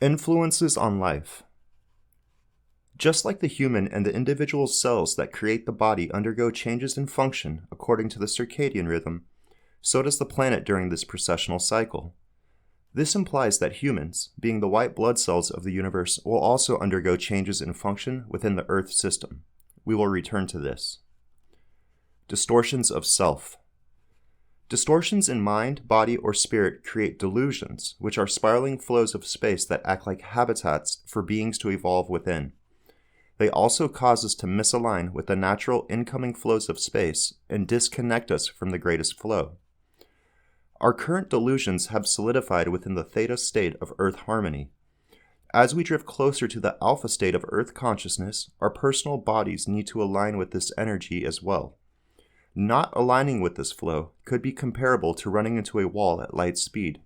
Influences on life. Just like the human and the individual cells that create the body undergo changes in function according to the circadian rhythm, so does the planet during this precessional cycle. This implies that humans, being the white blood cells of the universe, will also undergo changes in function within the Earth system. We will return to this. Distortions of self. Distortions in mind, body, or spirit create delusions, which are spiraling flows of space that act like habitats for beings to evolve within. They also cause us to misalign with the natural incoming flows of space and disconnect us from the greatest flow. Our current delusions have solidified within the theta state of Earth harmony. As we drift closer to the alpha state of Earth consciousness, our personal bodies need to align with this energy as well. Not aligning with this flow could be comparable to running into a wall at light speed.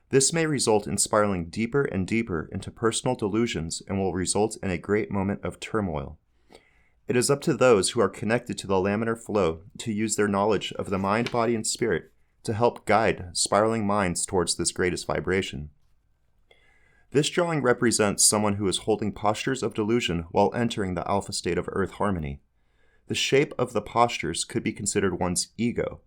This may result in spiraling deeper and deeper into personal delusions and will result in a great moment of turmoil. It is up to those who are connected to the laminar flow to use their knowledge of the mind, body, and spirit to help guide spiraling minds towards this greatest vibration. This drawing represents someone who is holding postures of delusion while entering the alpha state of Earth harmony. The shape of the postures could be considered one's ego.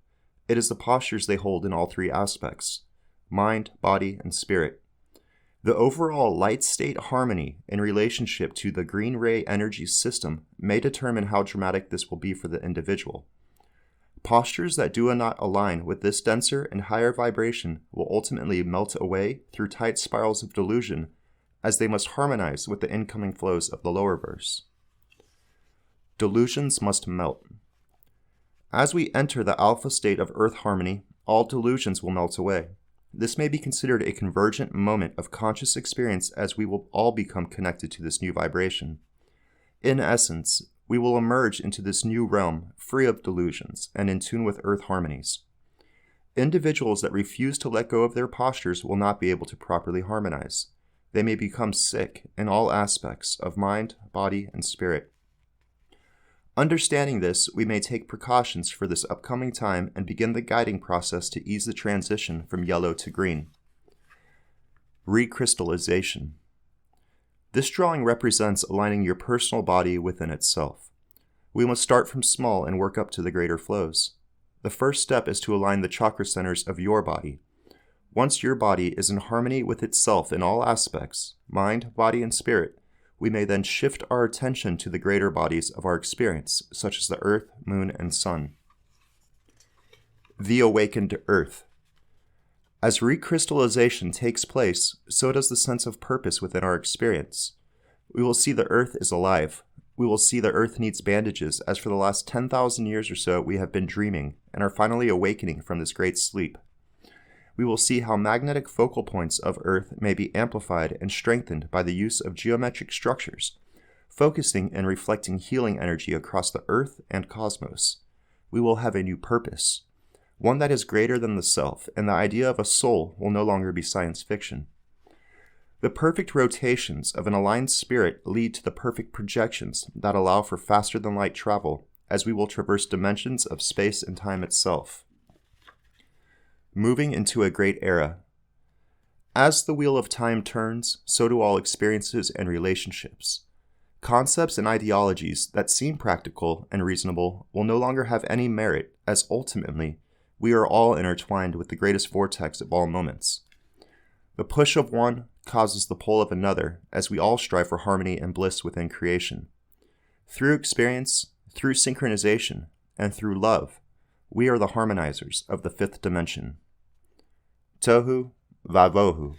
It is the postures they hold in all three aspects: mind, body, and spirit. The overall light state harmony in relationship to the green ray energy system may determine how dramatic this will be for the individual. Postures that do not align with this denser and higher vibration will ultimately melt away through tight spirals of delusion, as they must harmonize with the incoming flows of the lower verse. Delusions must melt. As we enter the alpha state of Earth harmony, all delusions will melt away. This may be considered a convergent moment of conscious experience, as we will all become connected to this new vibration. In essence, we will emerge into this new realm free of delusions and in tune with Earth harmonies. Individuals that refuse to let go of their postures will not be able to properly harmonize. They may become sick in all aspects of mind, body, and spirit. Understanding this, we may take precautions for this upcoming time and begin the guiding process to ease the transition from yellow to green. Recrystallization. This drawing represents aligning your personal body within itself. We must start from small and work up to the greater flows. The first step is to align the chakra centers of your body. Once your body is in harmony with itself in all aspects, mind, body, and spirit, we may then shift our attention to the greater bodies of our experience, such as the Earth, Moon, and Sun. The awakened Earth. As recrystallization takes place, so does the sense of purpose within our experience. We will see the Earth is alive. We will see the Earth needs bandages, as for the last 10,000 years or so we have been dreaming and are finally awakening from this great sleep. We will see how magnetic focal points of Earth may be amplified and strengthened by the use of geometric structures, focusing and reflecting healing energy across the Earth and cosmos. We will have a new purpose, one that is greater than the self, and the idea of a soul will no longer be science fiction. The perfect rotations of an aligned spirit lead to the perfect projections that allow for faster-than-light travel, as we will traverse dimensions of space and time itself. Moving into a great era. As the wheel of time turns, so do all experiences and relationships. Concepts and ideologies that seem practical and reasonable will no longer have any merit, as ultimately, we are all intertwined with the greatest vortex of all moments. The push of one causes the pull of another, as we all strive for harmony and bliss within creation. Through experience, through synchronization, and through love, we are the harmonizers of the fifth dimension. Tohu Vavohu.